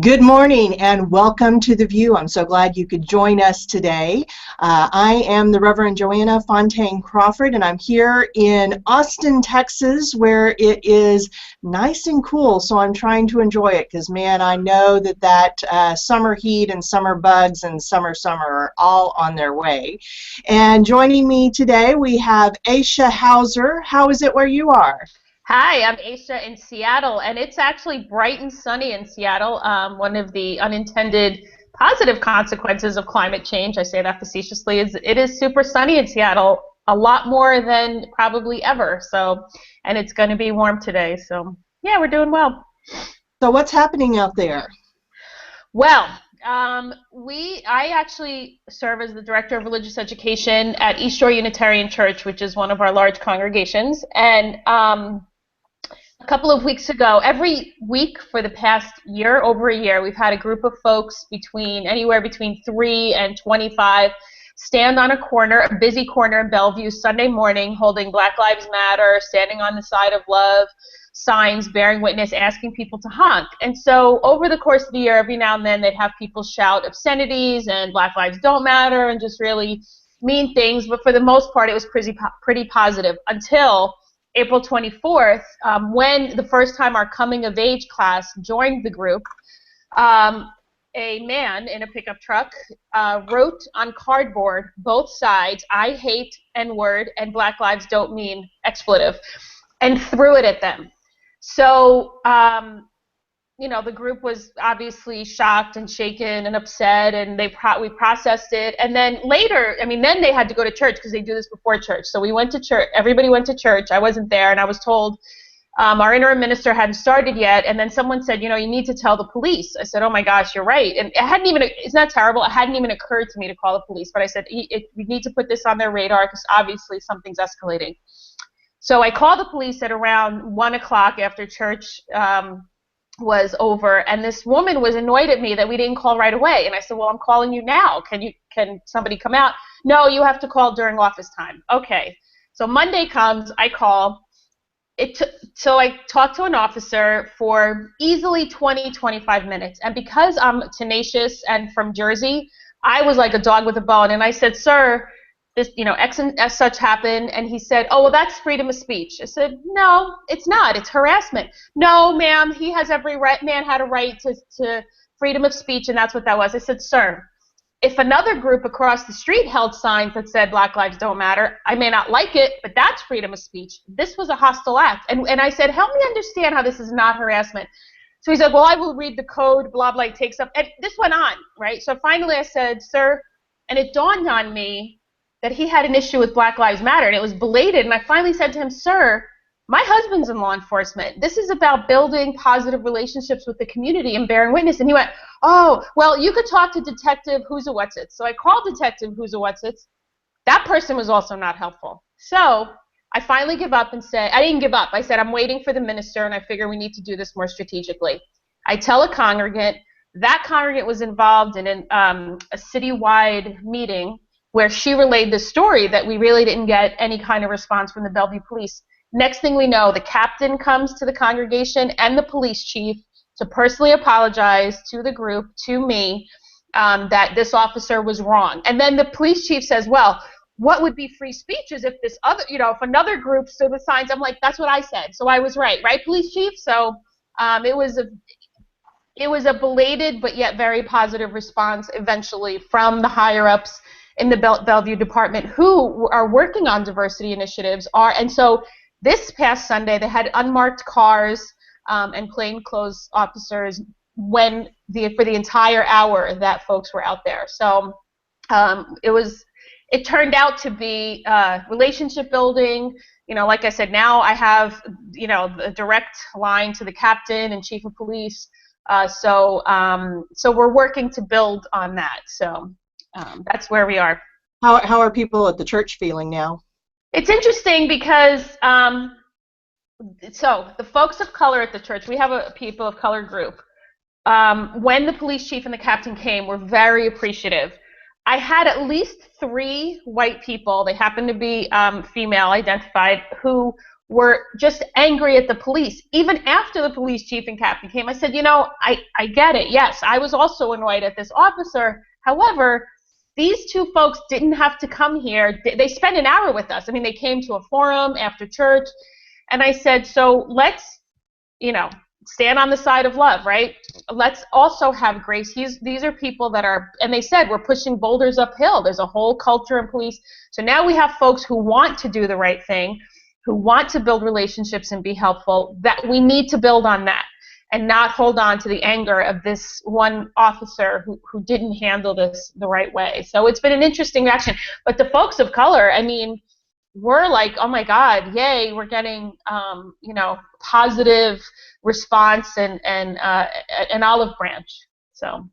Good morning and welcome to the VUU. I'm so glad you could join us today. I am the Reverend Joanna Fontaine Crawford, and I'm here in Austin, Texas, where it is nice and cool, so I'm trying to enjoy it because, man, I know that summer heat and summer bugs and summer are all on their way. And joining me today, we have Aisha Hauser. How is it where you are? Hi, I'm Aisha in Seattle, and it's actually bright and sunny in Seattle. One of the unintended positive consequences of climate change, I say that facetiously, is it is super sunny in Seattle, a lot more than probably ever. So, and it's going to be warm today. So, yeah, we're doing well. So what's happening out there? Well, I actually serve as the Director of Religious Education at East Shore Unitarian Church, which is one of our large congregations, and a couple of weeks ago, every week for the past year, over a year, we've had a group of folks anywhere between 3 and 25 stand on a corner, a busy corner in Bellevue, Sunday morning, holding Black Lives Matter, standing on the side of love, signs, bearing witness, asking people to honk. And so over the course of the year, every now and then, they'd have people shout obscenities and Black Lives don't matter and just really mean things. But for the most part, it was pretty positive until April 24th, when the first time our coming of age class joined the group, a man in a pickup truck wrote on cardboard both sides, "I hate N-word" and "Black lives don't mean expletive," and threw it at them. So, the group was obviously shocked and shaken and upset, and we processed it. And then later, then they had to go to church because they do this before church. So we went to church. Everybody went to church. I wasn't there, and I was told our interim minister hadn't started yet. And then someone said, you need to tell the police. I said, oh my gosh, you're right. And it's not terrible. It hadn't even occurred to me to call the police. But I said, we need to put this on their radar because obviously something's escalating. So I called the police at around 1 o'clock after church was over, and this woman was annoyed at me that we didn't call right away. And I said, well, I'm calling you now. Can somebody come out? No, you have to call during office time. Okay. So Monday comes, I call. So I talked to an officer for easily 20, 25 minutes. And because I'm tenacious and from Jersey, I was like a dog with a bone. And I said, sir, this, X and S such happened, and he said, oh, well, that's freedom of speech. I said, no, it's not. It's harassment. No, ma'am, he has every right. Man had a right to freedom of speech, and that's what that was. I said, sir, if another group across the street held signs that said Black lives don't matter, I may not like it, but that's freedom of speech. This was a hostile act. And I said, help me understand how this is not harassment. So he said, well, I will read the code, blah, blah, it takes up. And this went on, right? So finally I said, sir, and it dawned on me that he had an issue with Black Lives Matter, and it was belated, and I finally said to him, sir, my husband's in law enforcement. This is about building positive relationships with the community and bearing witness. And he went, oh, well, you could talk to Detective Who's a Whatsits. So I called Detective Who's a Whatsits. That person was also not helpful. So I finally give up and say, I didn't give up. I said, I'm waiting for the minister, and I figure we need to do this more strategically. I tell a congregant. That congregant was involved in a citywide meeting where she relayed the story that we really didn't get any kind of response from the Bellevue police. Next thing we know, the captain comes to the congregation and the police chief to personally apologize to the group, to me, that this officer was wrong. And then the police chief says, well, what would be free speech is if this other, if another group stood with signs. I'm like, that's what I said. So I was right, police chief? So it was a belated but yet very positive response eventually from the higher-ups in the Bellevue department who are working on diversity initiatives. And so this past Sunday, they had unmarked cars and plainclothes officers for the entire hour that folks were out there. So it turned out to be relationship building. Like I said, now I have, a direct line to the captain and chief of police. So we're working to build on that. So that's where we are. How are people at the church feeling now? It's interesting because so the folks of color at the church, we have a people of color group. When the police chief and the captain came, we're very appreciative. I had at least 3 white people, they happened to be female identified, who were just angry at the police. Even after the police chief and captain came, I said, you know, I get it. Yes, I was also annoyed at this officer. However, these two folks didn't have to come here. They spent an hour with us. I mean, they came to a forum after church. And I said, so let's, you know, stand on the side of love, right? Let's also have grace. These are people that are, and they said, we're pushing boulders uphill. There's a whole culture in police. So now we have folks who want to do the right thing, who want to build relationships and be helpful, that we need to build on that and not hold on to the anger of this one officer who didn't handle this the right way. So it's been an interesting reaction. But the folks of color, I mean, we're like, oh my God, yay, we're getting, you know, positive response and an olive branch. So.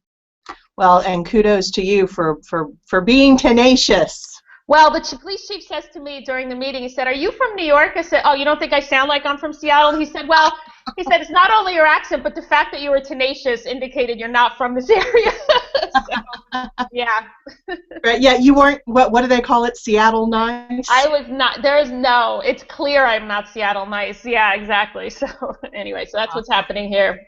Well, and kudos to you for being tenacious. Well, the police chief says to me during the meeting, he said, are you from New York? I said, oh, you don't think I sound like I'm from Seattle? And he said, well, it's not only your accent, but the fact that you were tenacious indicated you're not from this area. So, yeah. Right, yeah, you weren't, what do they call it, Seattle nice? I was not, it's clear I'm not Seattle nice. Yeah, exactly. So anyway, so that's what's happening here.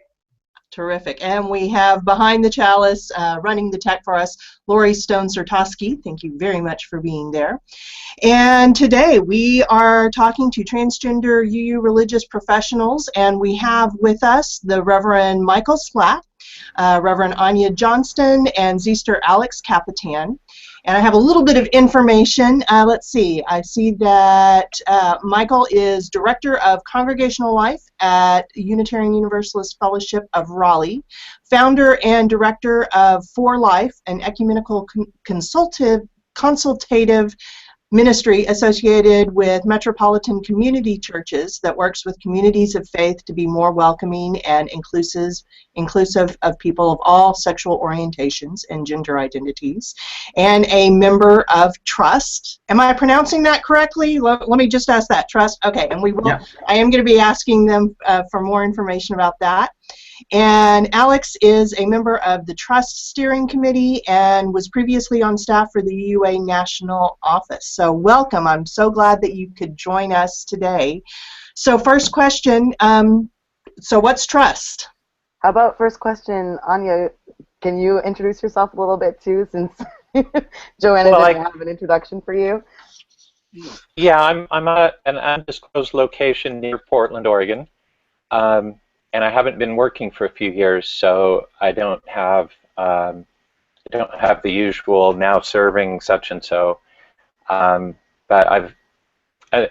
Terrific. And we have behind the chalice, running the tech for us, Lori Stone-Sertosky. Thank you very much for being there. And today we are talking to transgender UU religious professionals, and we have with us the Reverend Mykal Slack, Reverend Anya Johnston, and Zister Alex Kapitan. And I have a little bit of information. Let's see. I see that Mykal is Director of Congregational Life at Unitarian Universalist Fellowship of Raleigh, founder and director of For Life, an ecumenical consultative ministry associated with Metropolitan community churches that works with communities of faith to be more welcoming and inclusive of people of all sexual orientations and gender identities, and a member of TRUUsT. Am I pronouncing that correctly? Let me just ask that. TRUUsT? Okay, and we will. Yeah. I am going to be asking them for more information about that. And Alex is a member of the TRUUsT Steering Committee and was previously on staff for the UUA National Office. So welcome. I'm so glad that you could join us today. So first question, so what's TRUUsT? How about first question, Anya, can you introduce yourself a little bit too, since Joanna didn't have an introduction for you? Yeah, I'm at an undisclosed location near Portland, Oregon. And I haven't been working for a few years, so I don't have the usual now serving such and so. But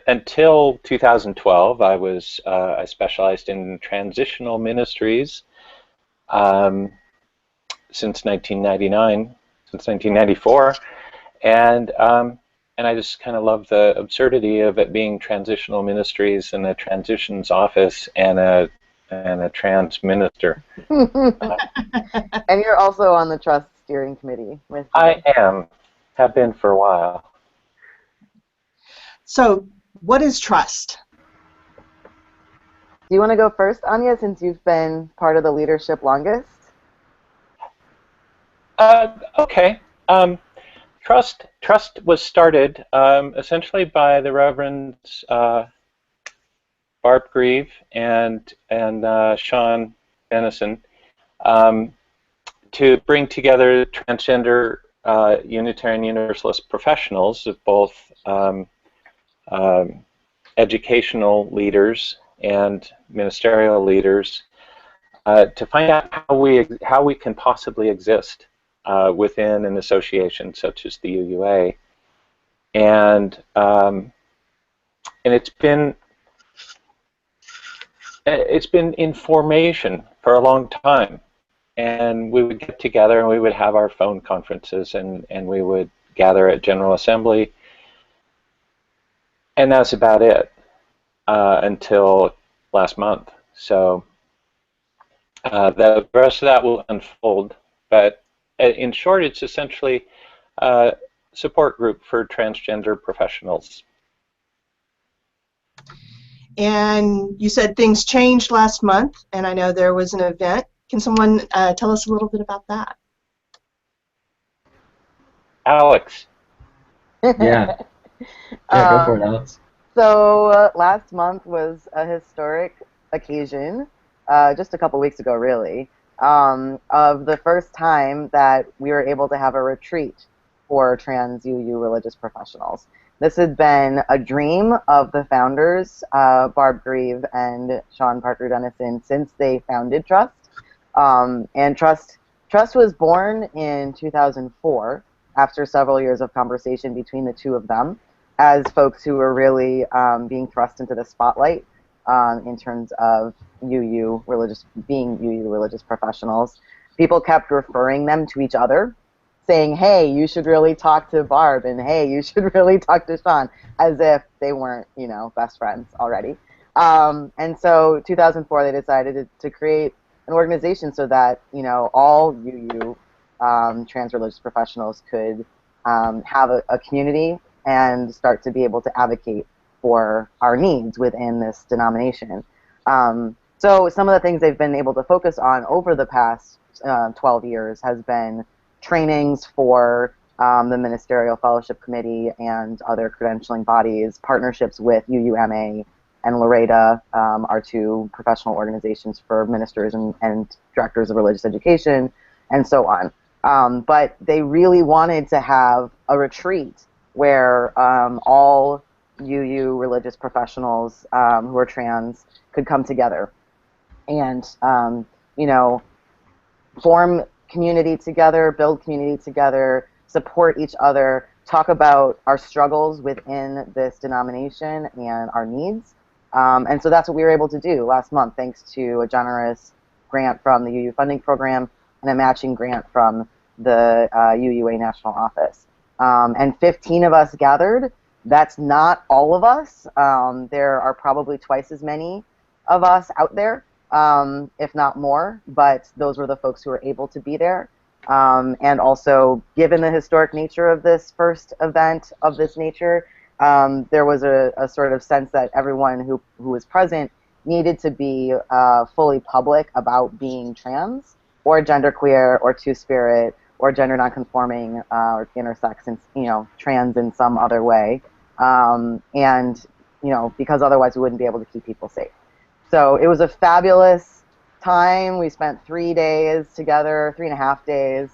until 2012, I specialized in transitional ministries since 1994, and I just kind of love the absurdity of it being transitional ministries and a transitions office and a trans minister. And you're also on the TRUUsT Steering Committee with I have been for a while. So what is TRUUsT? Do you want to go first, Anya, since you've been part of the leadership longest? Okay. TRUUsT was started essentially by the Reverends Barb Grieve and Sean Benison to bring together transgender Unitarian Universalist professionals of both educational leaders and ministerial leaders to find out how we can possibly exist within an association such as the UUA, and it's been in formation for a long time, and we would get together and we would have our phone conferences and we would gather at General Assembly, and that's about it until last month. So the rest of that will unfold, but in short, it's essentially a support group for transgender professionals. And you said things changed last month, and I know there was an event. Can someone tell us a little bit about that? Alex. Yeah. Yeah, go for it, Alex. So last month was a historic occasion, just a couple weeks ago really, of the first time that we were able to have a retreat for trans UU religious professionals. This had been a dream of the founders, Barb Grieve and Sean Parker Dennison, since they founded TRUUsT. And TRUUsT was born in 2004 after several years of conversation between the two of them, as folks who were really being thrust into the spotlight in terms of UU religious professionals. People kept referring them to each other, saying, hey, you should really talk to Barb, and hey, you should really talk to Sean, as if they weren't, you know, best friends already. And so 2004, they decided to create an organization so that, you know, all UU trans religious professionals could have a community and start to be able to advocate for our needs within this denomination. So some of the things they've been able to focus on over the past 12 years has been trainings for the Ministerial Fellowship Committee and other credentialing bodies, partnerships with UUMA and Loretta, our two professional organizations for ministers and directors of religious education, and so on. But they really wanted to have a retreat where all UU religious professionals who are trans could come together and, you know, form community together, build community together, support each other, talk about our struggles within this denomination and our needs. And so that's what we were able to do last month, thanks to a generous grant from the UU funding program and a matching grant from the UUA National Office. And 15 of us gathered. That's not all of us. There are probably twice as many of us out there, if not more, but those were the folks who were able to be there. And also, given the historic nature of this first event of this nature, there was a sort of sense that everyone who was present needed to be fully public about being trans or genderqueer or two-spirit or gender nonconforming or intersex and, you know, trans in some other way. And, you know, because otherwise we wouldn't be able to keep people safe. So it was a fabulous time. We spent 3 days together, 3.5 days.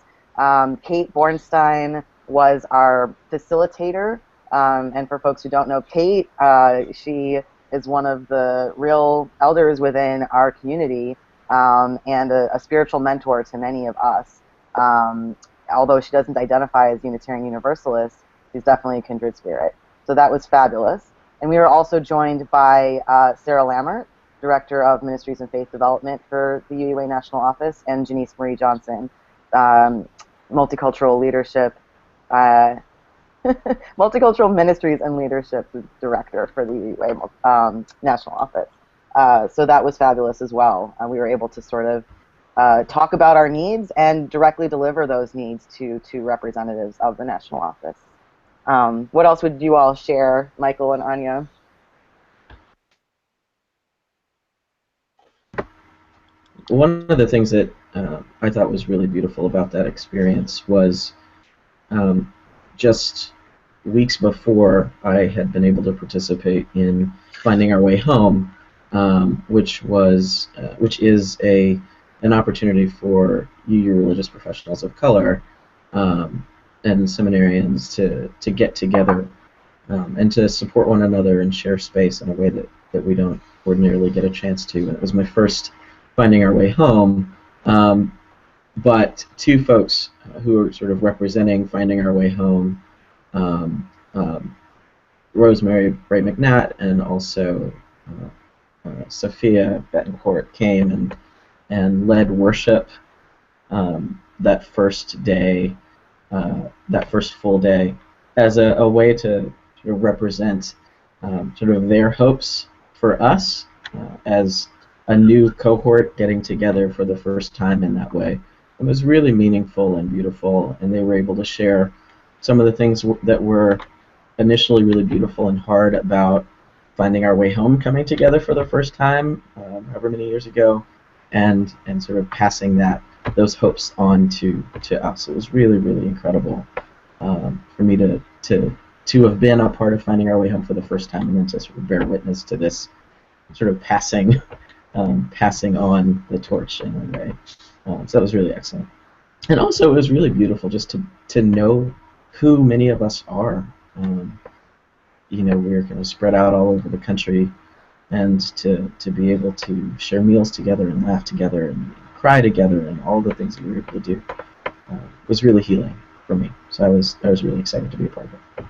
Kate Bornstein was our facilitator. And for folks who don't know Kate, she is one of the real elders within our community and a spiritual mentor to many of us. Although she doesn't identify as Unitarian Universalist, she's definitely a kindred spirit. So that was fabulous. And we were also joined by Sarah Lammert, Director of Ministries and Faith Development for the UUA National Office, and Janice Marie Johnson, Multicultural Leadership, Multicultural Ministries and Leadership Director for the UUA National Office. So that was fabulous as well. We were able to sort of talk about our needs and directly deliver those needs to representatives of the National Office. What else would you all share, Mykal and Anya? One of the things that I thought was really beautiful about that experience was just weeks before I had been able to participate in Finding Our Way Home, which is an opportunity for UU religious professionals of color and seminarians to get together and to support one another and share space in a way that we don't ordinarily get a chance to. And it was my first Finding Our Way Home, but two folks who are sort of representing Finding Our Way Home, Rosemary Bright McNatt and also Sophia Betancourt came and led worship that first day, that first full day, as a way to sort of represent sort of their hopes for us as a new cohort getting together for the first time in that way. It was really meaningful and beautiful, and they were able to share some of the things that were initially really beautiful and hard about Finding Our Way Home coming together for the first time, however many years ago, and sort of passing those hopes on to us. It was really, really incredible for me to to have been a part of Finding Our Way Home for the first time, and then to sort of bear witness to this sort of passing on the torch in a way. So that was really excellent. And also, it was really beautiful just to know who many of us are. You know, we're kind of spread out all over the country, and to be able to share meals together and laugh together and cry together and all the things that we were able to do was really healing for me. So I was really excited to be a part of it.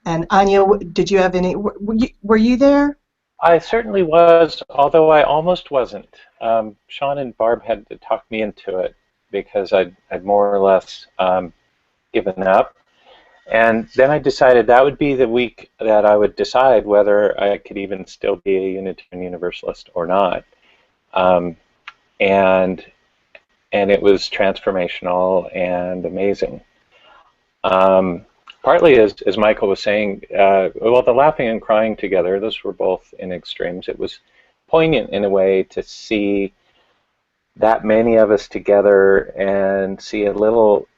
And Anya, did you have any? Were you there? I certainly was, although I almost wasn't. Sean and Barb had to talk me into it because I'd more or less given up. And then I decided that would be the week that I would decide whether I could even still be a Unitarian Universalist or not. And it was transformational and amazing. Partly, as Mykal was saying, well, the laughing and crying together, those were both in extremes. It was poignant in a way to see that many of us together and see a little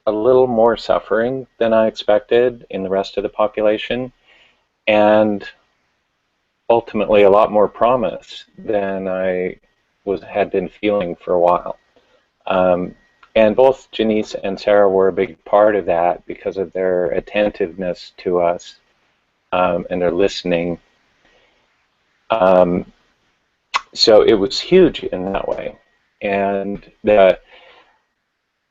more suffering than I expected in the rest of the population, and ultimately a lot more promise than I had been feeling for a while. And both Janice and Sarah were a big part of that because of their attentiveness to us and their listening. So it was huge in that way. And the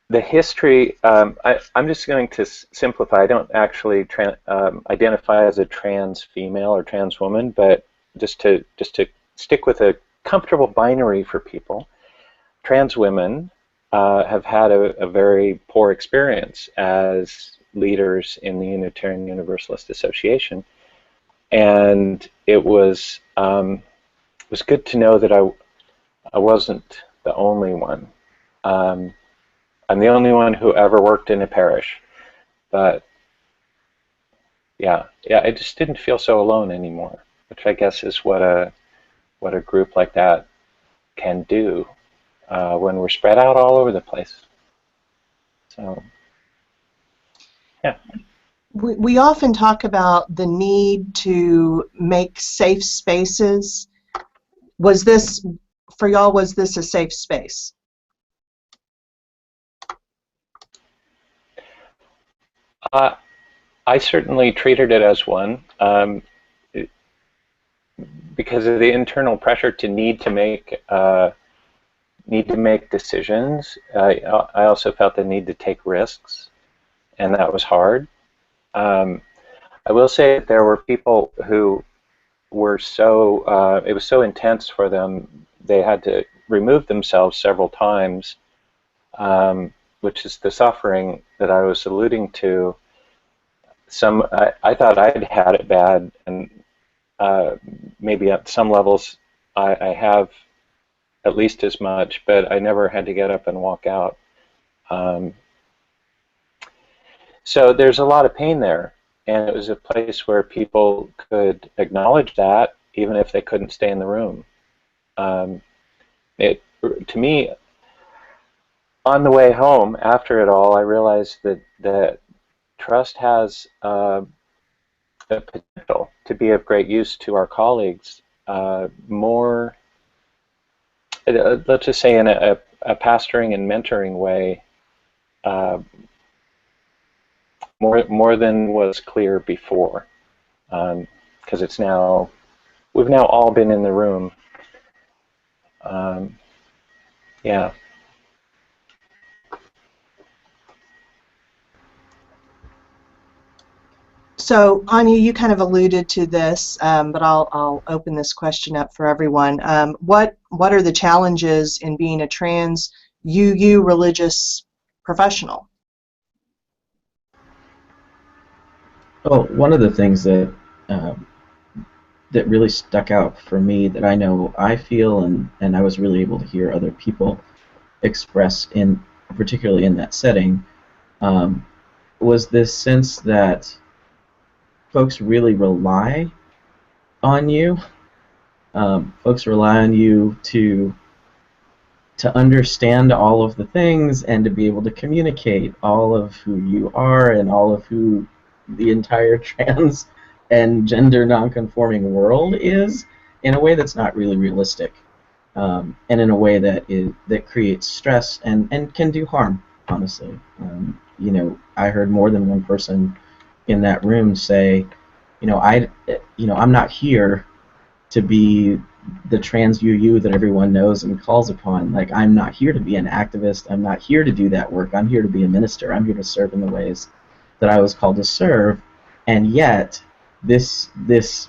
history, I'm just going to simplify. I don't actually identify as a trans female or trans woman, but just to stick with a comfortable binary for people, trans women have had a very poor experience as leaders in the Unitarian Universalist Association, and it was good to know that I wasn't the only one. I'm the only one who ever worked in a parish, but yeah, I just didn't feel so alone anymore, which I guess is what a group like that can do. When we're spread out all over the place. So, yeah. We often talk about the need to make safe spaces. Was this, for y'all, was this a safe space? I certainly treated it as one because of the internal pressure to need to make decisions. I also felt the need to take risks, and that was hard. I will say that there were people who were so, it was so intense for them, they had to remove themselves several times, which is the suffering that I was alluding to. I thought I'd had it bad, and maybe at some levels I have at least as much, but I never had to get up and walk out. So there's a lot of pain there, and it was a place where people could acknowledge that even if they couldn't stay in the room. To me, on the way home after it all, I realized that TRUUsT has a potential to be of great use to our colleagues, more, let's just say, in a pastoring and mentoring way, more than was clear before, because we've now all been in the room. Yeah. So, Anya, you kind of alluded to this, but I'll open this question up for everyone. What are the challenges in being a trans UU religious professional? Well, one of the things that that really stuck out for me, that I know I feel, and I was really able to hear other people express, particularly in that setting, was this sense that folks really rely on you Folks rely on you to understand all of the things and to be able to communicate all of who you are and all of who the entire trans and gender nonconforming world is in a way that's not really realistic, and in a way that creates stress and can do harm, honestly. You know, I heard more than one person in that room say, I'm not here to be the trans VUU that everyone knows and calls upon. Like, I'm not here to be an activist. I'm not here to do that work. I'm here to be a minister. I'm here to serve in the ways that I was called to serve. And yet, this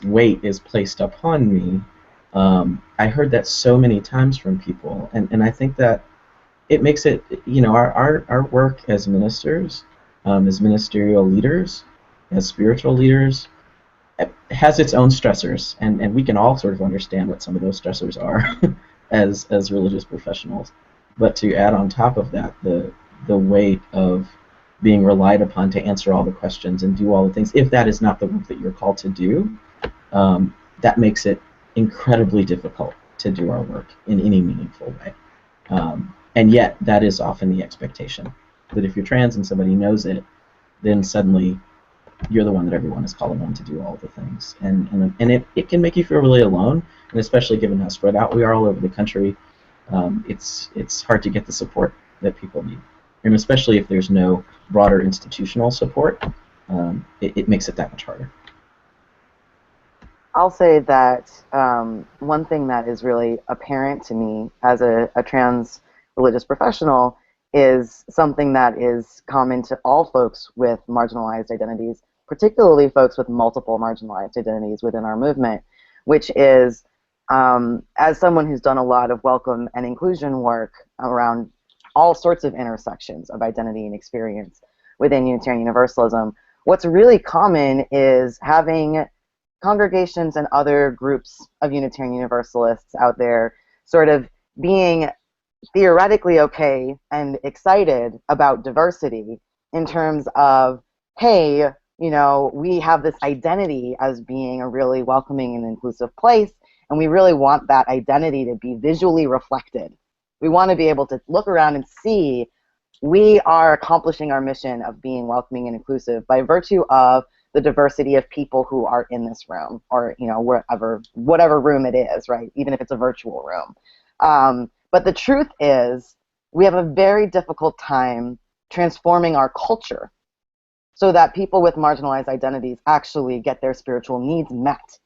weight is placed upon me. I heard that so many times from people, and I think that it makes it, our work as ministers, as ministerial leaders, as spiritual leaders, has its own stressors, and we can all sort of understand what some of those stressors are as religious professionals. But to add on top of that the weight of being relied upon to answer all the questions and do all the things, if that is not the work that you're called to do, that makes it incredibly difficult to do our work in any meaningful way. And yet, that is often the expectation, that if you're trans and somebody knows it, then suddenly you're the one that everyone is calling on to do all the things. And it can make you feel really alone, and especially given how spread out we are all over the country, it's hard to get the support that people need. And especially if there's no broader institutional support, it makes it that much harder. I'll say that one thing that is really apparent to me as a trans religious professional is something that is common to all folks with marginalized identities, particularly folks with multiple marginalized identities within our movement, which is, as someone who's done a lot of welcome and inclusion work around all sorts of intersections of identity and experience within Unitarian Universalism, what's really common is having congregations and other groups of Unitarian Universalists out there sort of being theoretically okay and excited about diversity in terms of, hey, we have this identity as being a really welcoming and inclusive place, and we really want that identity to be visually reflected. We want to be able to look around and see we are accomplishing our mission of being welcoming and inclusive by virtue of the diversity of people who are in this room, or whatever room it is, right? Even if it's a virtual room. But the truth is, we have a very difficult time transforming our culture so that people with marginalized identities actually get their spiritual needs met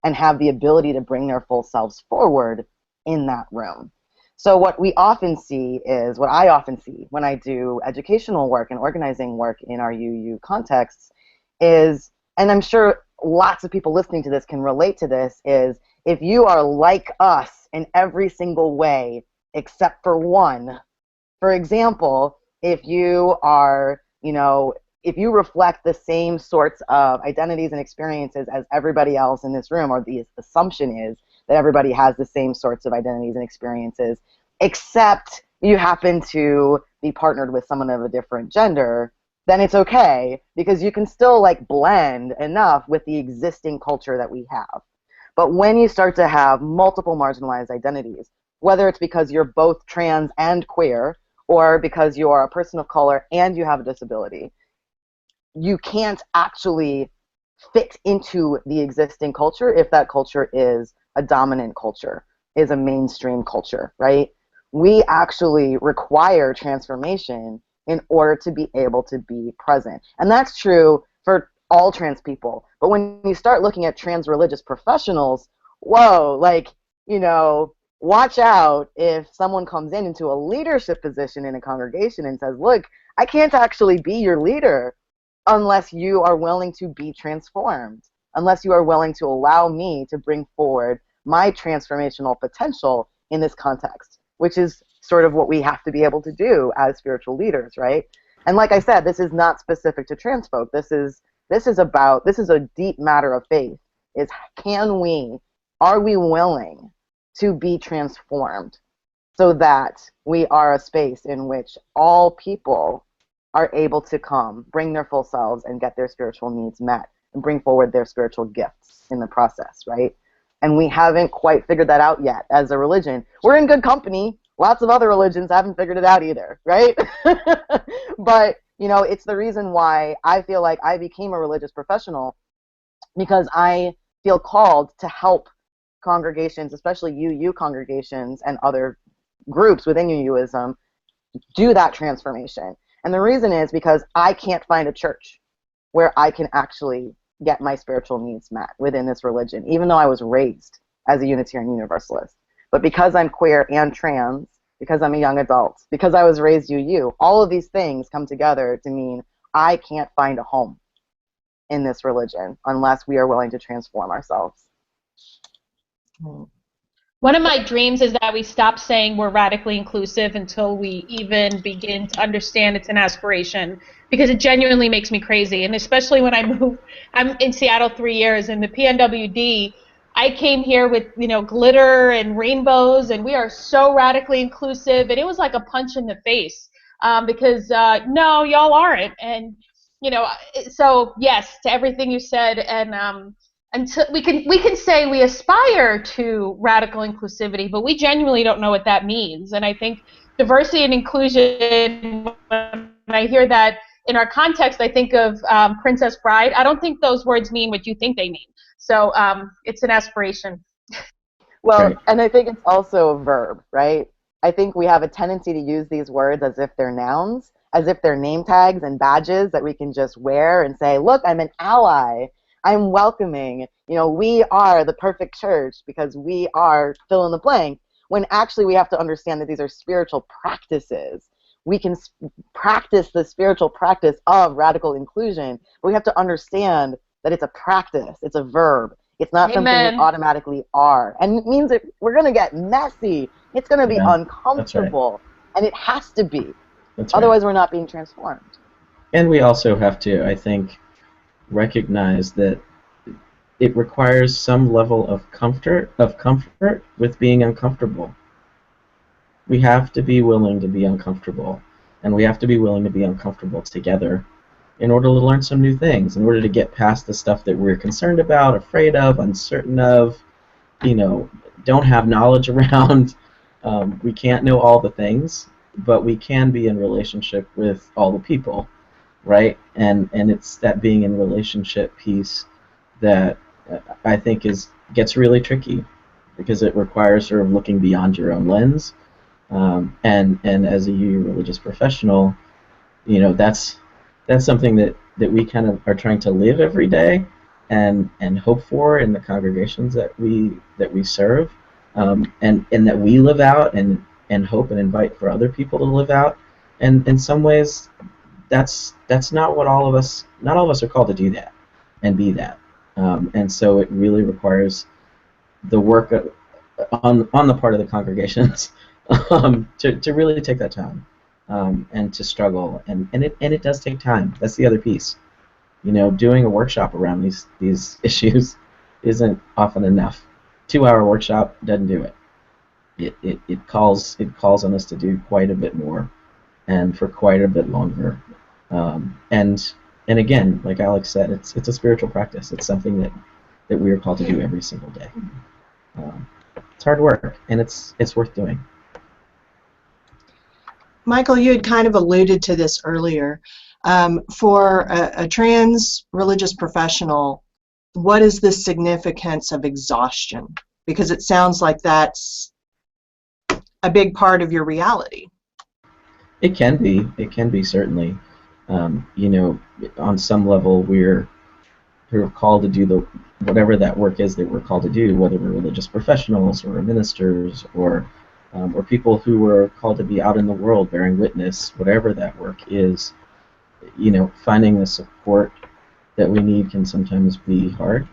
and have the ability to bring their full selves forward in that room. So what I often see when I do educational work and organizing work in our UU contexts is, and I'm sure lots of people listening to this can relate to this, is if you are like us in every single way except for one, for example, if you are, if you reflect the same sorts of identities and experiences as everybody else in this room, or the assumption is that everybody has the same sorts of identities and experiences, except you happen to be partnered with someone of a different gender, then it's okay, because you can still blend enough with the existing culture that we have. But when you start to have multiple marginalized identities, whether it's because you're both trans and queer, or because you are a person of color and you have a disability, you can't actually fit into the existing culture if that culture is a dominant culture, is a mainstream culture, right? We actually require transformation in order to be able to be present. And that's true for all trans people. But when you start looking at trans religious professionals, whoa, watch out if someone comes into a leadership position in a congregation and says, look, I can't actually be your leader unless you are willing to be transformed, unless you are willing to allow me to bring forward my transformational potential in this context, which is sort of what we have to be able to do as spiritual leaders, right? And like I said, this is not specific to trans folk. This is a deep matter of faith, is are we willing to be transformed so that we are a space in which all people are able to come, bring their full selves, and get their spiritual needs met, and bring forward their spiritual gifts in the process, right? And we haven't quite figured that out yet as a religion. We're in good company. Lots of other religions haven't figured it out either, right? But, you know, it's the reason why I feel like I became a religious professional, because I feel called to help congregations, especially UU congregations and other groups within UUism, do that transformation. And the reason is because I can't find a church where I can actually get my spiritual needs met within this religion, even though I was raised as a Unitarian Universalist. But because I'm queer and trans, because I'm a young adult, because I was raised UU, all of these things come together to mean I can't find a home in this religion unless we are willing to transform ourselves. One of my dreams is that we stop saying we're radically inclusive until we even begin to understand it's an aspiration, because it genuinely makes me crazy. And especially when I moved, I'm in Seattle 3 years, and the PNWD, I came here with, you know, glitter and rainbows, and we are so radically inclusive, and it was like a punch in the face, because no, y'all aren't. And, you know, so yes to everything you said, and until we can say we aspire to radical inclusivity, but we genuinely don't know what that means. And I think diversity and inclusion, when I hear that in our context, I think of Princess Bride. I don't think those words mean what you think they mean. So it's an aspiration. Well, Right. and I think it's also a verb, right? I think we have a tendency to use these words as if they're nouns, as if they're name tags and badges that we can just wear and say, look, I'm an ally. I'm welcoming. You know, we are the perfect church because we are fill in the blank, when actually we have to understand that these are spiritual practices. We can practice the spiritual practice of radical inclusion, but we have to understand that it's a practice. It's a verb. It's not something we automatically are. And it means that we're going to get messy. It's going to be uncomfortable. And it has to be. Otherwise, we're not being transformed. And we also have to, I think, recognize that it requires some level of comfort with being uncomfortable. We have to be willing to be uncomfortable, and we have to be willing to be uncomfortable together in order to learn some new things, in order to get past the stuff that we're concerned about, afraid of, uncertain of, you know, don't have knowledge around. We can't know all the things, but we can be in relationship with all the people, right? And it's that being in relationship piece that I think gets really tricky, because it requires sort of looking beyond your own lens. And as a UU religious professional, you know, that's something that we kind of are trying to live every day and hope for in the congregations that we serve, and that we live out and hope and invite for other people to live out. And in some ways, that's not what all of us are called to do that and be that. And so it really requires the work on the part of the congregations to really take that time and to struggle, and it does take time. That's the other piece. You know, doing a workshop around these issues isn't often enough. 2-hour workshop doesn't do it. It calls on us to do quite a bit more, and for quite a bit longer. And again, like Alex said, it's a spiritual practice. It's something that we are called to do every single day. It's hard work, and it's worth doing. Mykal, you had kind of alluded to this earlier. For a trans religious professional, what is the significance of exhaustion? Because it sounds like that's a big part of your reality. It can be certainly. You know, on some level, we're called to do whatever that work is that we're called to do, whether we're religious professionals or ministers or people who are called to be out in the world bearing witness, whatever that work is. You know, finding the support that we need can sometimes be hard,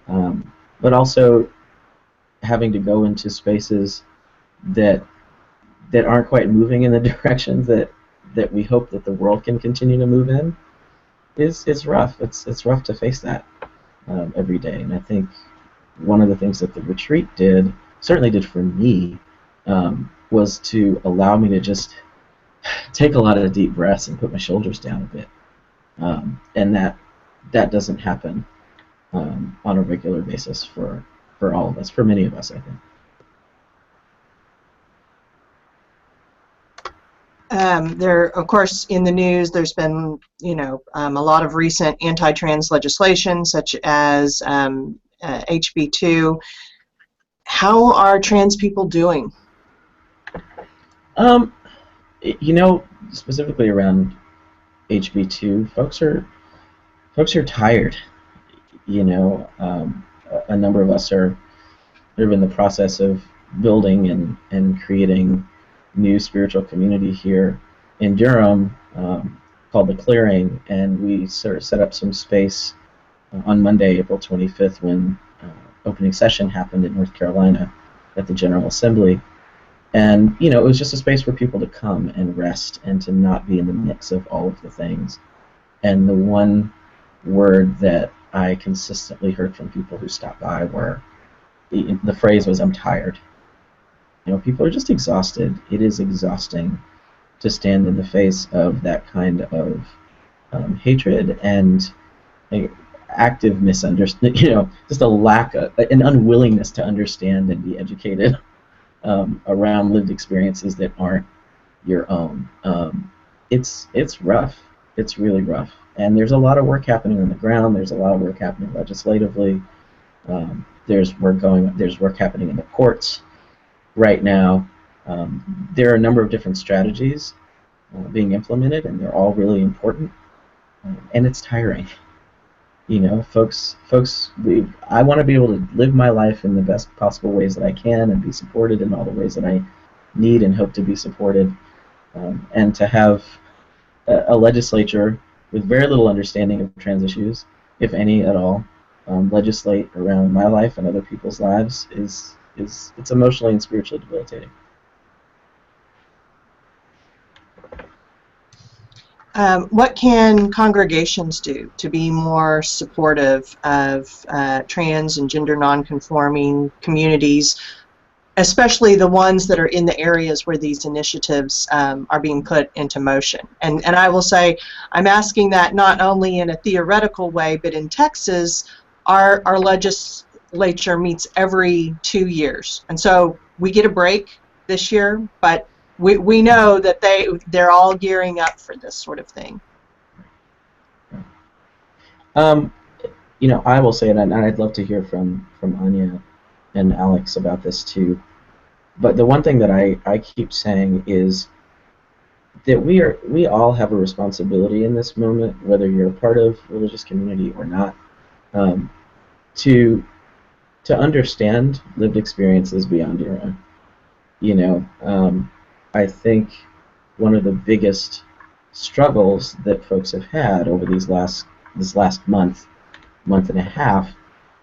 but also having to go into spaces that aren't quite moving in the directions that we hope that the world can continue to move in is rough. It's rough to face that every day. And I think one of the things that the retreat certainly did for me, was to allow me to just take a lot of deep breaths and put my shoulders down a bit. And that doesn't happen on a regular basis for for all of us, for many of us, I think. There, of course, in the news, there's been, a lot of recent anti-trans legislation, such as HB2. How are trans people doing? Specifically around HB2, folks are tired. A number of us are in the process of building and creating new spiritual community here in Durham called The Clearing, and we sort of set up some space on Monday, April 25th, when opening session happened in North Carolina at the General Assembly. And, it was just a space for people to come and rest and to not be in the mix of all of the things. And the one word that I consistently heard from people who stopped by the phrase was, "I'm tired." People are just exhausted. It is exhausting to stand in the face of that kind of hatred and active misunderstanding, just a lack of, an unwillingness to understand and be educated around lived experiences that aren't your own. It's rough. It's really rough. And there's a lot of work happening on the ground. There's a lot of work happening legislatively. There's work happening in the courts right now. There are a number of different strategies being implemented, and they're all really important. And it's tiring. Folks, I want to be able to live my life in the best possible ways that I can and be supported in all the ways that I need and hope to be supported. And to have a legislature with very little understanding of trans issues, if any at all, legislate around my life and other people's lives it's emotionally and spiritually debilitating. What can congregations do to be more supportive of trans and gender nonconforming communities, especially the ones that are in the areas where these initiatives are being put into motion? And I will say, I'm asking that not only in a theoretical way, but in Texas, our legislature meets every 2 years. And so we get a break this year, but we know that they're all gearing up for this sort of thing. I will say it, and I'd love to hear from Anya and Alex about this too. But the one thing that I keep saying is that we all have a responsibility in this moment, whether you're a part of religious community or not, to understand lived experiences beyond your own. I think one of the biggest struggles that folks have had over this last month and a half,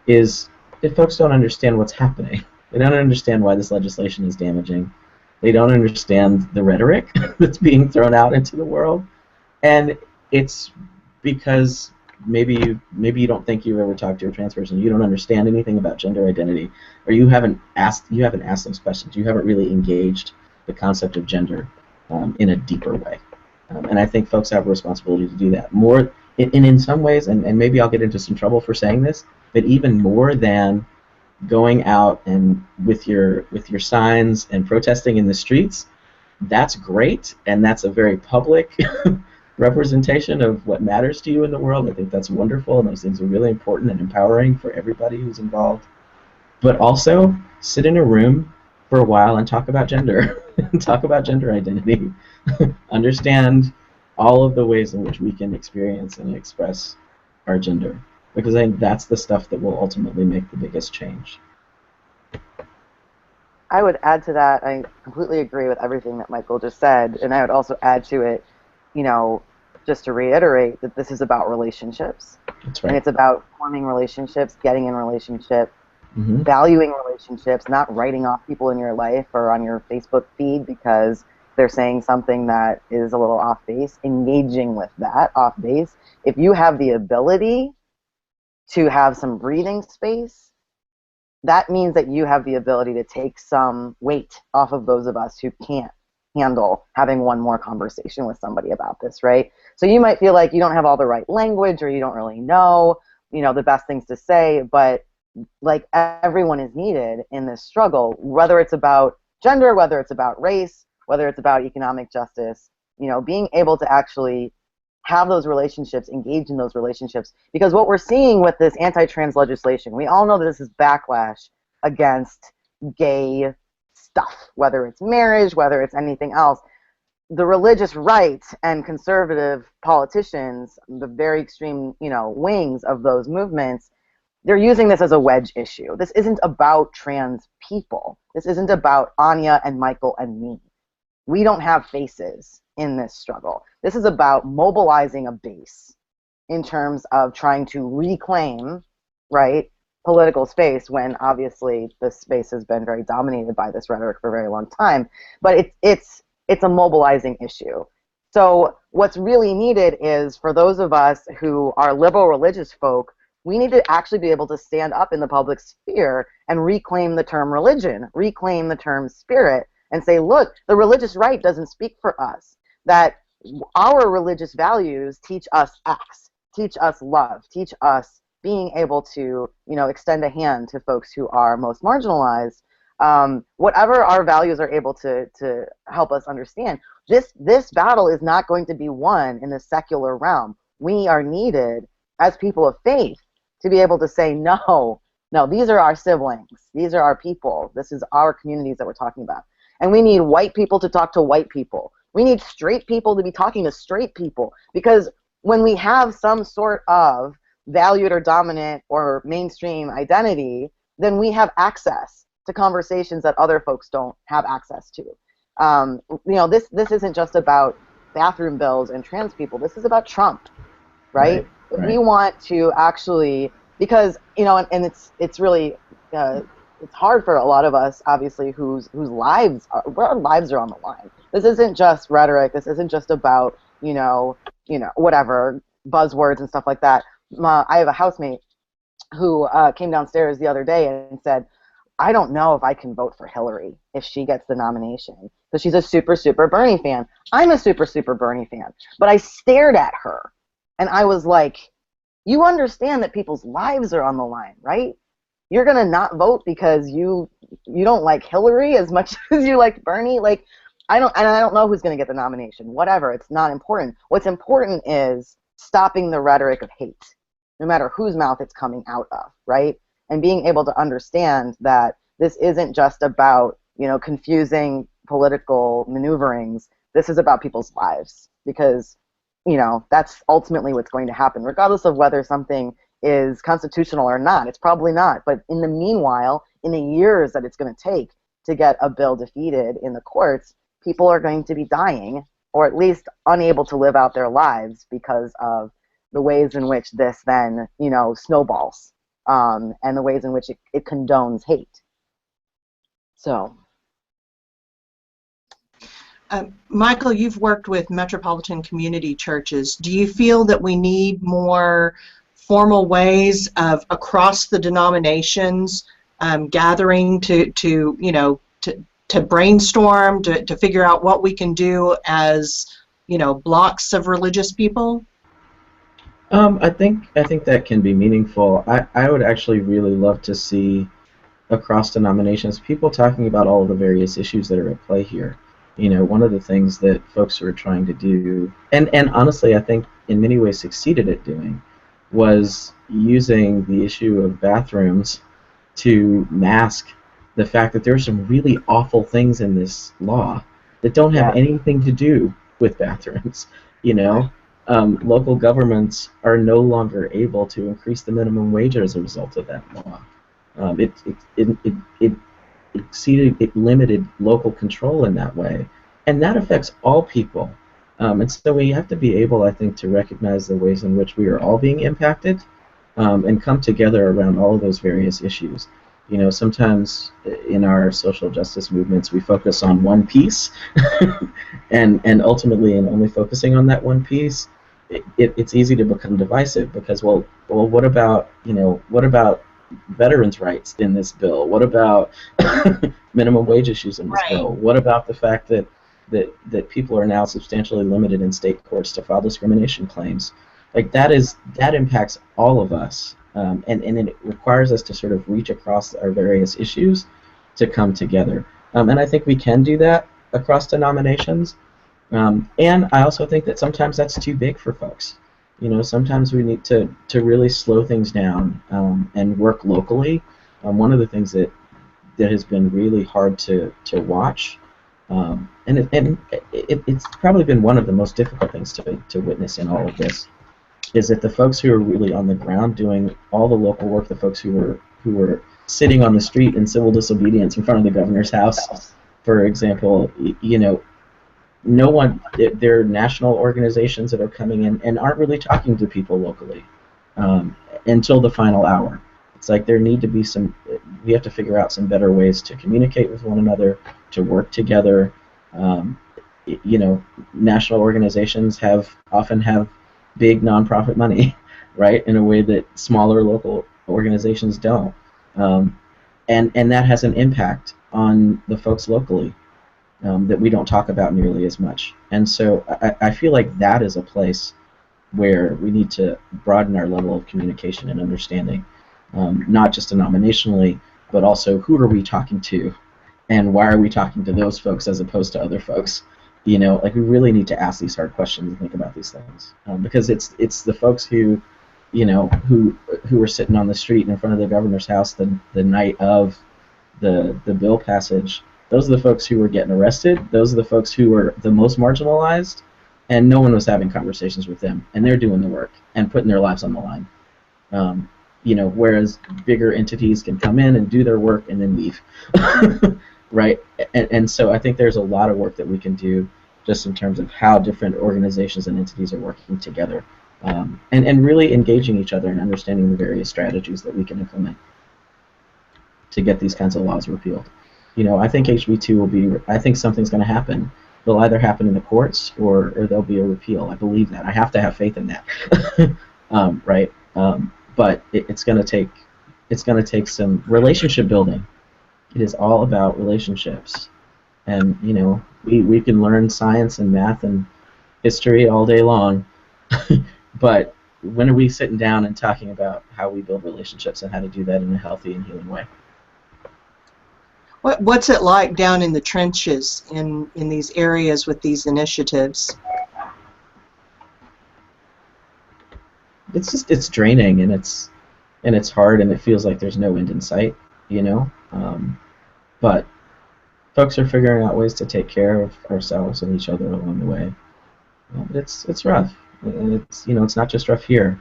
is that folks don't understand what's happening. They don't understand why this legislation is damaging. They don't understand the rhetoric that's being thrown out into the world, and it's because maybe you don't think you've ever talked to a trans person. You don't understand anything about gender identity, or you haven't asked those questions. You haven't really engaged the concept of gender in a deeper way. And I think folks have a responsibility to do that more, in some ways, and maybe I'll get into some trouble for saying this, but even more than going out and with your signs and protesting in the streets. That's great, and that's a very public representation of what matters to you in the world. I think that's wonderful, and those things are really important and empowering for everybody who's involved. But also, sit in a room for a while and talk about gender, talk about gender identity, understand all of the ways in which we can experience and express our gender, because I think that's the stuff that will ultimately make the biggest change. I would add to that, I completely agree with everything that Mykal just said, and I would also add to it, just to reiterate that this is about relationships. That's right. And it's about forming relationships, getting in relationship, Mm-hmm. valuing relationships, not writing off people in your life or on your Facebook feed because they're saying something that is a little off base, engaging with that off base. If you have the ability to have some breathing space, that means that you have the ability to take some weight off of those of us who can't handle having one more conversation with somebody about this, right? So you might feel like you don't have all the right language, or you don't really know, the best things to say, but like everyone is needed in this struggle, whether it's about gender, whether it's about race, whether it's about economic justice, you know, being able to actually have those relationships, engage in those relationships. Because what we're seeing with this anti-trans legislation, we all know that this is backlash against gay stuff, whether it's marriage, whether it's anything else. The religious right and conservative politicians, the very extreme, you know, wings of those movements, they're using this as a wedge issue. This isn't about trans people. This isn't about Anya and Mykal and me. We don't have faces in this struggle. This is about mobilizing a base in terms of trying to reclaim, right, political space, when obviously this space has been very dominated by this rhetoric for a very long time. But it's a mobilizing issue. So what's really needed is, for those of us who are liberal religious folk, we need to actually be able to stand up in the public sphere and reclaim the term religion, reclaim the term spirit, and say, look, the religious right doesn't speak for us. That our religious values teach us X, teach us love, teach us being able to, you know, extend a hand to folks who are most marginalized. Whatever our values are able to help us understand, this battle is not going to be won in the secular realm. We are needed as people of faith to be able to say, no, these are our siblings. These are our people. This is our communities that we're talking about. And we need white people to talk to white people. We need straight people to be talking to straight people. Because when we have some sort of valued or dominant or mainstream identity, then we have access to conversations that other folks don't have access to. You know, this isn't just about bathroom bills and trans people. This is about Trump, right? If we want to actually, because, you know, and it's really it's hard for a lot of us, obviously, whose lives are, our lives are on the line. This isn't just rhetoric. This isn't just about, you know, whatever buzzwords and stuff like that. I have a housemate who came downstairs the other day and said, I don't know if I can vote for Hillary if she gets the nomination. So she's a super, super Bernie fan. I'm a super, super Bernie fan. But I stared at her and I was like, you understand that people's lives are on the line, right? You're going to not vote because you don't like Hillary as much as you like Bernie? Like, I don't know who's going to get the nomination. Whatever, it's not important. What's important is stopping the rhetoric of hate, no matter whose mouth it's coming out of, right? And being able to understand that this isn't just about, you know, confusing political maneuverings. This is about people's lives, because, you know, that's ultimately what's going to happen, regardless of whether something is constitutional or not. It's probably not. But in the meanwhile, in the years that it's going to take to get a bill defeated in the courts, people are going to be dying, or at least unable to live out their lives because of the ways in which this then, you know, snowballs, and the ways in which it condones hate. So. Mykal, you've worked with Metropolitan community churches. Do you feel that we need more formal ways of across the denominations gathering to you know, to brainstorm, to figure out what we can do as, you know, blocks of religious people? I think that can be meaningful. I would actually really love to see across denominations people talking about all of the various issues that are at play here. You know, one of the things that folks were trying to do, and honestly I think in many ways succeeded at doing, was using the issue of bathrooms to mask the fact that there are some really awful things in this law that don't have anything to do with bathrooms. You know, local governments are no longer able to increase the minimum wage as a result of that law. It limited local control in that way, and that affects all people. And so we have to be able, I think, to recognize the ways in which we are all being impacted, and come together around all of those various issues. You know, sometimes in our social justice movements we focus on one piece, and ultimately in only focusing on that one piece, it's easy to become divisive, because well, what about, you know, what about veterans' rights in this bill? What about minimum wage issues in this bill? What about the fact that people are now substantially limited in state courts to file discrimination claims? Like, that impacts all of us. and it requires us to sort of reach across our various issues to come together. And I think we can do that across denominations. And I also think that sometimes that's too big for folks. You know, sometimes we need to really slow things down and work locally. One of the things that has been really hard to watch, and it's probably been one of the most difficult things to witness in all of this, is that the folks who are really on the ground doing all the local work, the folks who were sitting on the street in civil disobedience in front of the governor's house, for example, you know, no one, there are national organizations that are coming in and aren't really talking to people locally until the final hour. It's like there need to be we have to figure out some better ways to communicate with one another, to work together. You know, national organizations often have big nonprofit money, right, in a way that smaller local organizations don't. And that has an impact on the folks locally that we don't talk about nearly as much. And so I feel like that is a place where we need to broaden our level of communication and understanding, not just denominationally, but also who are we talking to, and why are we talking to those folks as opposed to other folks? You know, like we really need to ask these hard questions and think about these things, because it's the folks who, you know, who were sitting on the street in front of the governor's house the night of the bill passage. Those are the folks who were getting arrested. Those are the folks who were the most marginalized, and no one was having conversations with them. And they're doing the work and putting their lives on the line. You know, whereas bigger entities can come in and do their work and then leave, right? And so I think there's a lot of work that we can do just in terms of how different organizations and entities are working together, and really engaging each other and understanding the various strategies that we can implement to get these kinds of laws repealed. You know, I think HB2 I think something's going to happen. It'll either happen in the courts or there'll be a repeal. I believe that. I have to have faith in that, right? But it's going to take some relationship building. It is all about relationships, and you know, we can learn science and math and history all day long, but when are we sitting down and talking about how we build relationships and how to do that in a healthy and healing way? What's it like down in the trenches in these areas with these initiatives? It's draining, and it's hard, and it feels like there's no end in sight, you know. But folks are figuring out ways to take care of ourselves and each other along the way. It's rough, and it's, you know, it's not just rough here,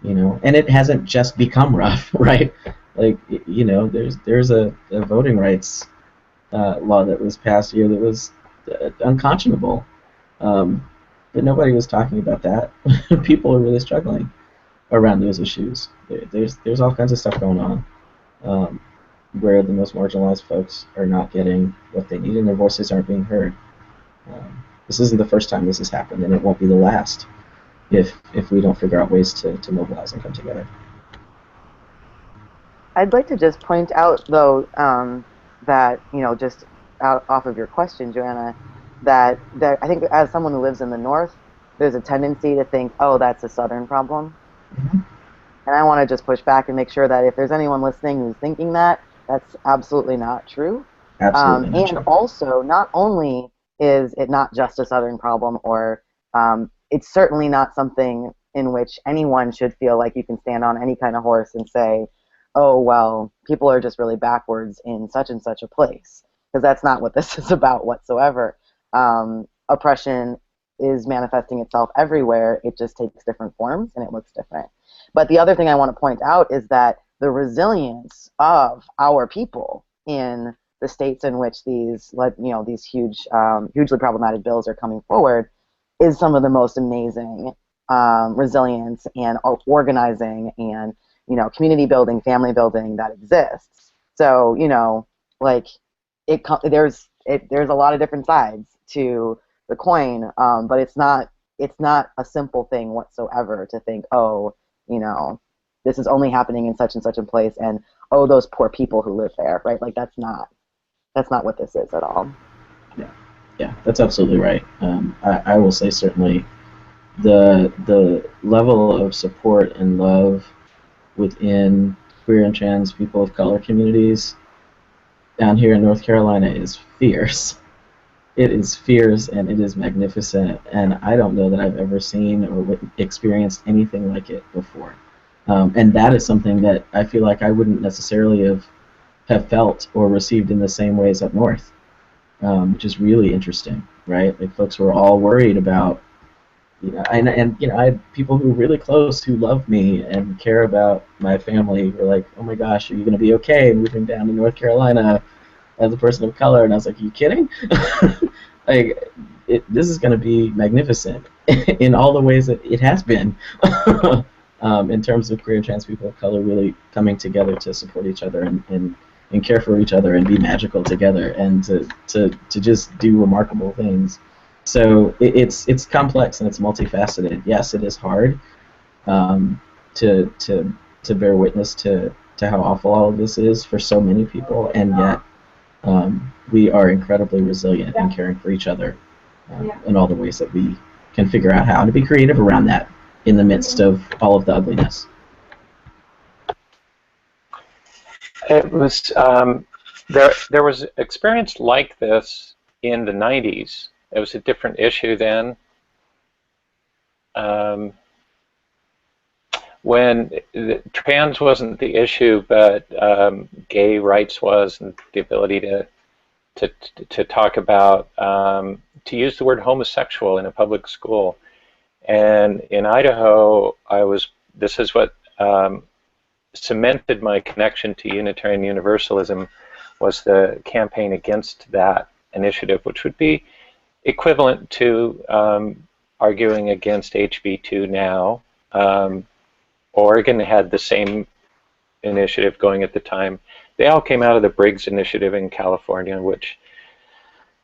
you know, and it hasn't just become rough, right? Like, you know, there's a voting rights law that was passed here that was unconscionable, but nobody was talking about that. People are really struggling around those issues. There's all kinds of stuff going on where the most marginalized folks are not getting what they need and their voices aren't being heard. This isn't the first time this has happened, and it won't be the last if we don't figure out ways to mobilize and come together. I'd like to just point out, though, that, you know, just off of your question, Joanna, that I think as someone who lives in the North, there's a tendency to think, oh, that's a Southern problem. Mm-hmm. And I want to just push back and make sure that if there's anyone listening who's thinking that, that's absolutely not true. Absolutely not and true. Also, not only is it not just a Southern problem, or it's certainly not something in which anyone should feel like you can stand on any kind of horse and say, oh, well, people are just really backwards in such and such a place, because that's not what this is about whatsoever. Oppression is manifesting itself everywhere. It just takes different forms and it looks different. But the other thing I want to point out is that the resilience of our people in the states in which these, you know, these hugely problematic bills are coming forward is some of the most amazing resilience and organizing and, you know, community building, family building that exists. So, you know, like there's a lot of different sides to the coin, but it's not a simple thing whatsoever to think, oh, you know, this is only happening in such and such a place, and oh, those poor people who live there, right? Like that's not what this is at all. Yeah, that's absolutely right. I will say certainly the level of support and love within queer and trans people of color communities down here in North Carolina is fierce. It is fierce and it is magnificent, and I don't know that I've ever seen or experienced anything like it before. And that is something that I feel like I wouldn't necessarily have felt or received in the same ways up north, which is really interesting, right? Like folks were all worried about, and I had people who were really close who love me and care about my family were like, oh my gosh, are you going to be okay moving down to North Carolina as a person of color? And I was like, are you kidding? Like, this is going to be magnificent in all the ways that it has been. In terms of queer and trans people of color really coming together to support each other and care for each other and be magical together and to just do remarkable things. So it's complex and it's multifaceted. Yes, it is hard to bear witness to how awful all of this is for so many people, and yet we are incredibly resilient in caring for each other in all the ways that we can figure out how to be creative around that in the midst of all of the ugliness. It was there was experience like this in the 90s. It was a different issue then. When trans wasn't the issue, but gay rights was, and the ability to talk about, to use the word homosexual in a public school. And in Idaho, this is what cemented my connection to Unitarian Universalism, was the campaign against that initiative, which would be equivalent to arguing against HB2 now. Oregon had the same initiative going at the time. They all came out of the Briggs Initiative in California, which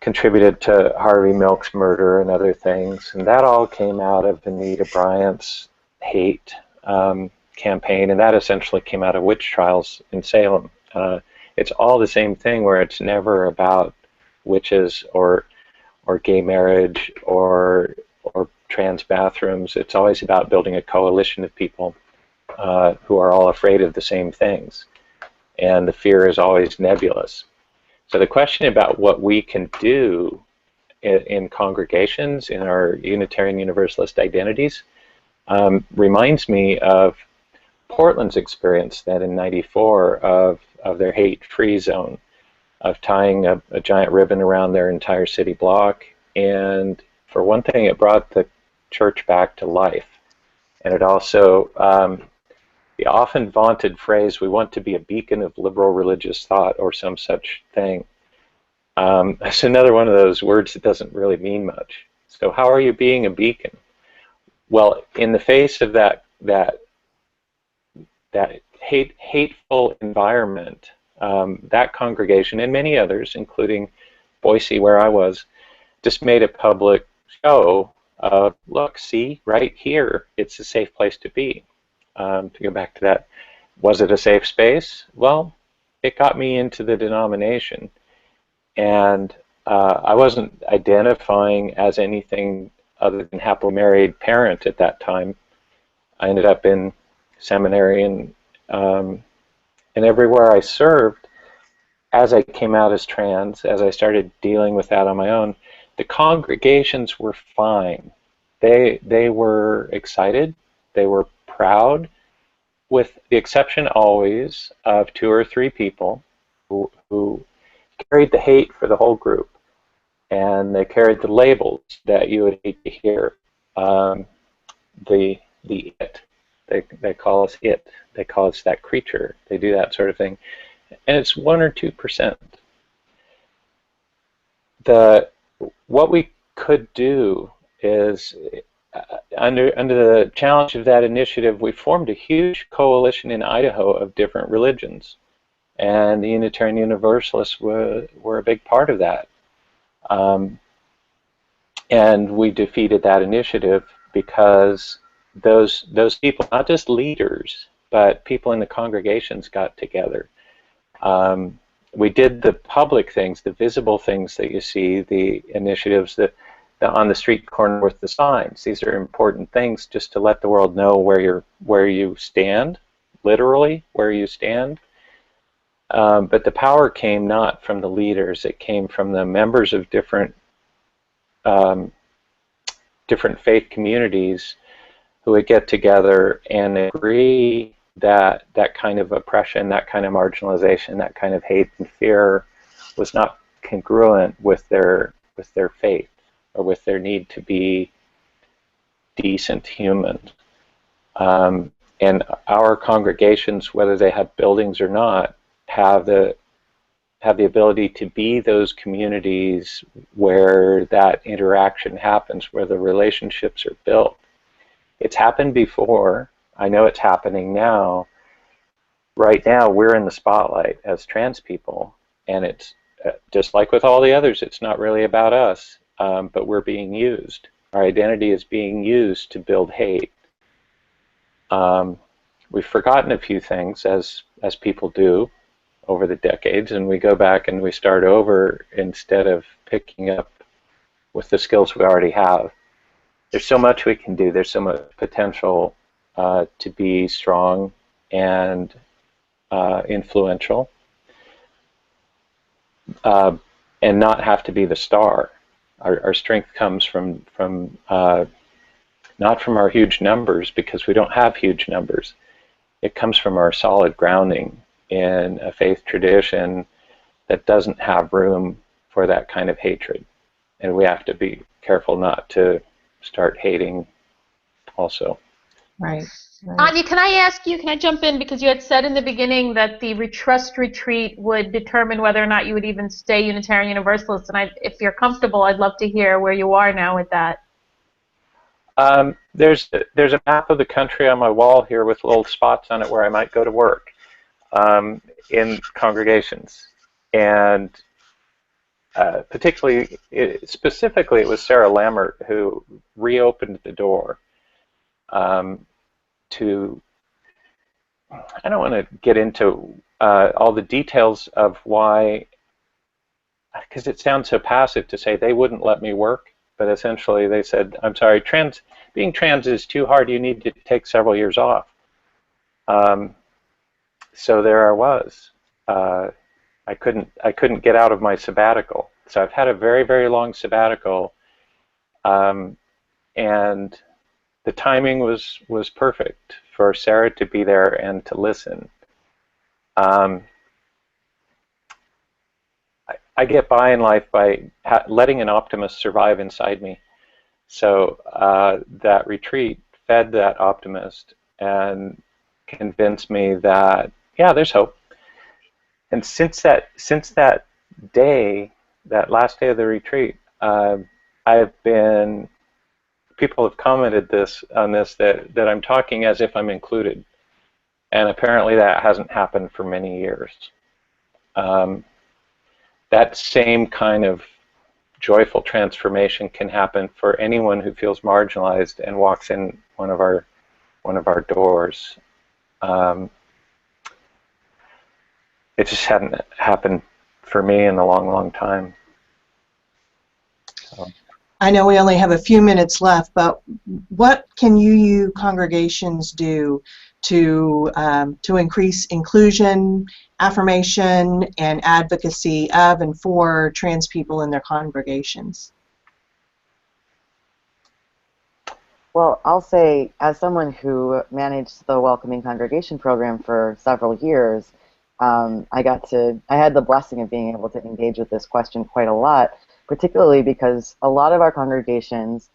contributed to Harvey Milk's murder and other things. And that all came out of Anita Bryant's hate campaign, and that essentially came out of witch trials in Salem. It's all the same thing, where it's never about witches or gay marriage or trans bathrooms. It's always about building a coalition of people who are all afraid of the same things, and the fear is always nebulous. So the question about what we can do in congregations, in our Unitarian Universalist identities, reminds me of Portland's experience then in '94 of their hate-free zone, of tying a giant ribbon around their entire city block. And for one thing, it brought the church back to life. And it also, the often vaunted phrase, we want to be a beacon of liberal religious thought, or some such thing. That's another one of those words that doesn't really mean much. So how are you being a beacon? Well, in the face of that hateful environment, that congregation and many others, including Boise, where I was, just made a public show of, look, see, right here, it's a safe place to be. To go back to that, was it a safe space? Well, it got me into the denomination, and I wasn't identifying as anything other than happily married parent at that time. I ended up in seminary, and everywhere I served, as I came out as trans, as I started dealing with that on my own, the congregations were fine. They were excited. They were proud, with the exception always of 2 or 3 people who carried the hate for the whole group, and they carried the labels that you would hate to hear. The it. They call us it. They call us that creature. They do that sort of thing. And it's 1 or 2%. What we could do is, under the challenge of that initiative, we formed a huge coalition in Idaho of different religions. And the Unitarian Universalists were a big part of that. And we defeated that initiative because those people, not just leaders, but people in the congregations, got together. We did the public things, the visible things that you see, the initiatives, the on the street corner with the signs. These are important things, just to let the world know where you stand, literally where you stand. But the power came not from the leaders, it came from the members of different faith communities who would get together and agree that that kind of oppression, that kind of marginalization, that kind of hate and fear was not congruent with their faith or with their need to be decent humans. And our congregations, whether they have buildings or not, have the ability to be those communities where that interaction happens, where the relationships are built. It's happened before. I know it's happening now. Right now, we're in the spotlight as trans people, and it's just like with all the others, it's not really about us, but we're being used. Our identity is being used to build hate. We've forgotten a few things, as people do over the decades, and we go back and we start over instead of picking up with the skills we already have. There's so much we can do. There's so much potential to be strong and influential, and not have to be the star. Our strength comes from not from our huge numbers, because we don't have huge numbers. It comes from our solid grounding in a faith tradition that doesn't have room for that kind of hatred. And we have to be careful not to start hating also. Right. Anya, can I jump in? Because you had said in the beginning that the TRUUsT Retreat would determine whether or not you would even stay Unitarian Universalist. And if you're comfortable, I'd love to hear where you are now with that. There's a map of the country on my wall here with little spots on it where I might go to work in congregations. And specifically, it was Sarah Lammert who reopened the door to, I don't want to get into all the details of why, because it sounds so passive to say they wouldn't let me work, but essentially they said, I'm sorry, being trans is too hard, you need to take several years off. So there I was. I couldn't get out of my sabbatical. So I've had a very, very long sabbatical, and the timing was perfect for Sarah to be there and to listen. I get by in life by letting an optimist survive inside me. So that retreat fed that optimist and convinced me that, yeah, there's hope. And since that day, that last day of the retreat, people have commented on this that I'm talking as if I'm included, and apparently that hasn't happened for many years. That same kind of joyful transformation can happen for anyone who feels marginalized and walks in one of our doors. It just hadn't happened for me in a long, long time. So. I know we only have a few minutes left, but what can UU congregations do to increase inclusion, affirmation, and advocacy of and for trans people in their congregations? Well, I'll say, as someone who managed the Welcoming Congregation program for several years, I had the blessing of being able to engage with this question quite a lot, particularly because a lot of our congregations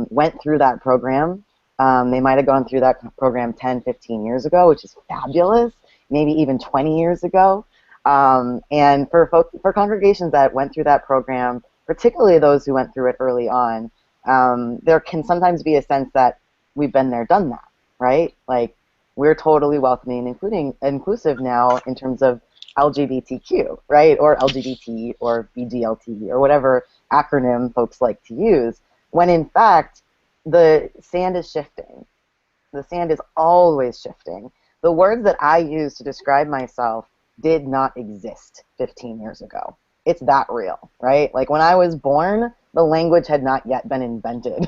went through that program. They might have gone through that program 10, 15 years ago, which is fabulous, maybe even 20 years ago. And for congregations that went through that program, particularly those who went through it early on, there can sometimes be a sense that we've been there, done that, right? Like, we're totally welcoming and inclusive now in terms of LGBTQ, right? Or LGBT or BGLT or whatever acronym folks like to use, when in fact the sand is shifting. The sand is always shifting. The words that I use to describe myself did not exist 15 years ago. It's that real, right? Like, when I was born, the language had not yet been invented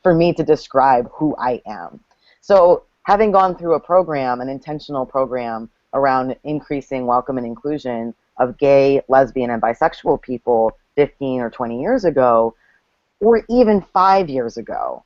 for me to describe who I am. So having gone through a program, an intentional program around increasing welcome and inclusion of gay, lesbian, and bisexual people 15 or 20 years ago, or even 5 years ago,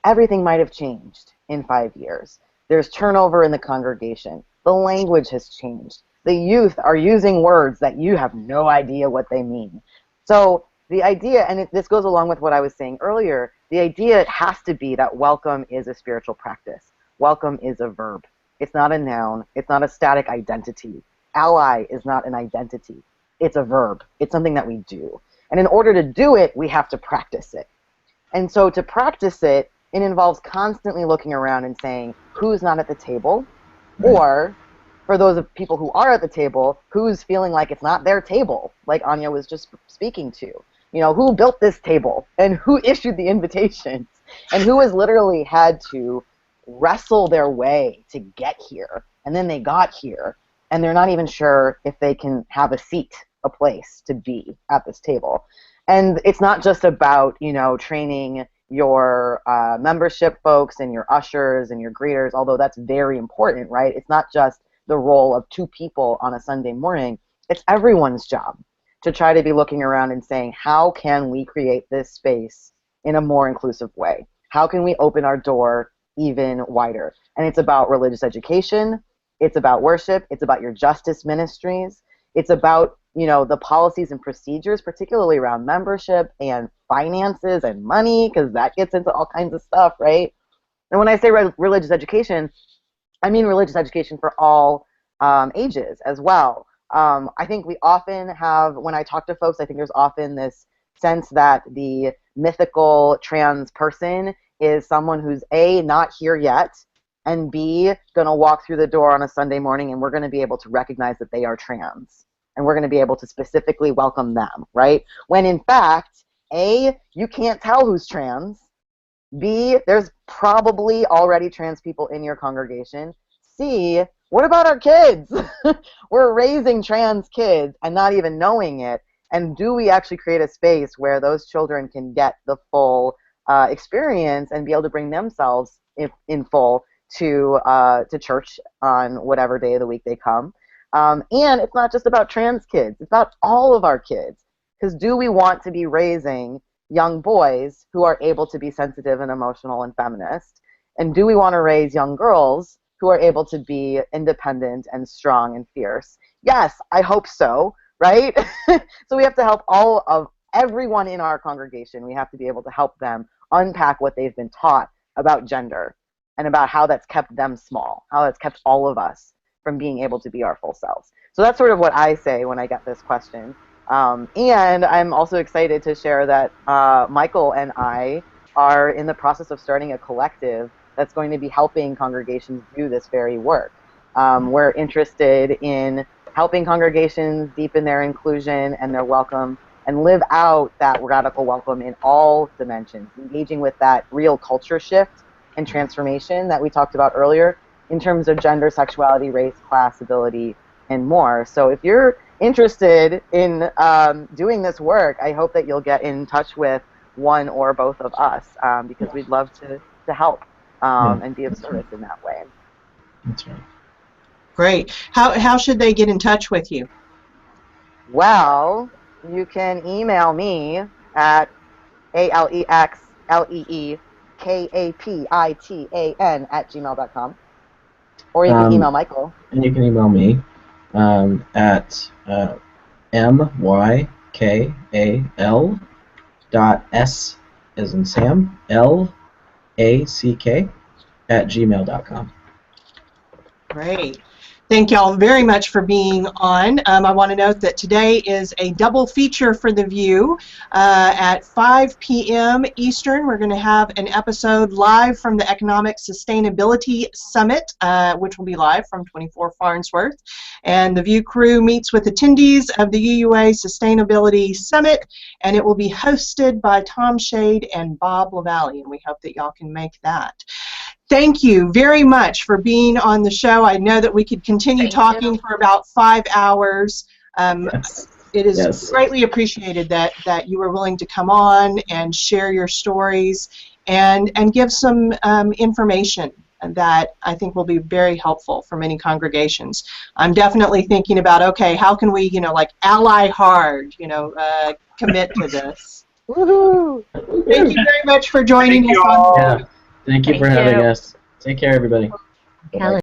everything might have changed in 5 years. There's turnover in the congregation. The language has changed. The youth are using words that you have no idea what they mean. So the idea, and this goes along with what I was saying earlier, the idea has to be that welcome is a spiritual practice. Welcome is a verb. It's not a noun. It's not a static identity. Ally is not an identity. It's a verb. It's something that we do. And in order to do it, we have to practice it. And so to practice it, it involves constantly looking around and saying, who's not at the table? Right. Or, for those of people who are at the table, who's feeling like it's not their table, like Anya was just speaking to. You know, who built this table? And who issued the invitations? And who has literally had to wrestle their way to get here? And then they got here, and they're not even sure if they can have a seat, a place to be at this table. And it's not just about, you know, training your membership folks and your ushers and your greeters, although that's very important, right? It's not just the role of 2 people on a Sunday morning. It's everyone's job to try to be looking around and saying, how can we create this space in a more inclusive way? How can we open our door even wider? And it's about religious education. It's about worship. It's about your justice ministries. It's about, you know, the policies and procedures, particularly around membership and finances and money, because that gets into all kinds of stuff, right? And when I say religious education, I mean religious education for all ages as well. I think we often have, when I talk to folks, I think there's often this sense that the mythical trans person is someone who's A, not here yet, and B, going to walk through the door on a Sunday morning and we're going to be able to recognize that they are trans. And we're going to be able to specifically welcome them, right? When in fact, A, you can't tell who's trans. B, there's probably already trans people in your congregation. C, what about our kids? We're raising trans kids and not even knowing it. And do we actually create a space where those children can get the full experience and be able to bring themselves in full to church on whatever day of the week they come? And it's not just about trans kids. It's about all of our kids. Because do we want to be raising young boys who are able to be sensitive and emotional and feminist? And do we want to raise young girls who are able to be independent and strong and fierce? Yes, I hope so, right? So we have to help everyone in our congregation. We have to be able to help them unpack what they've been taught about gender and about how that's kept them small, how that's kept all of us from being able to be our full selves. So that's sort of what I say when I get this question. And I'm also excited to share that Mykal and I are in the process of starting a collective that's going to be helping congregations do this very work. We're interested in helping congregations deepen their inclusion and their welcome and live out that radical welcome in all dimensions, engaging with that real culture shift and transformation that we talked about earlier in terms of gender, sexuality, race, class, ability, and more. So if you're interested in doing this work, I hope that you'll get in touch with one or both of us because we'd love to help and be of service in that way. That's right. Great. How should they get in touch with you? Well, you can email me at alexleekapitan@gmail.com, or you can email Mykal. And you can email me at mykal.s as in Sam, lack@gmail.com. Great. Thank y'all very much for being on. I want to note that today is a double feature for the VUU. At 5 p.m. Eastern, we're going to have an episode live from the Economic Sustainability Summit, which will be live from 24 Farnsworth. And the VUU crew meets with attendees of the UUA Sustainability Summit, and it will be hosted by Tom Schade and Bob LaVallee, and we hope that y'all can make that. Thank you very much for being on the show. I know that we could continue talking for about 5 hours. Yes. It is greatly appreciated that you were willing to come on and share your stories and give some information that I think will be very helpful for many congregations. I'm definitely thinking about, okay, how can we, like ally hard, commit to this. Woohoo! Thank you very much for joining us. Yeah. Thank you for having us. Take care, everybody. Helen.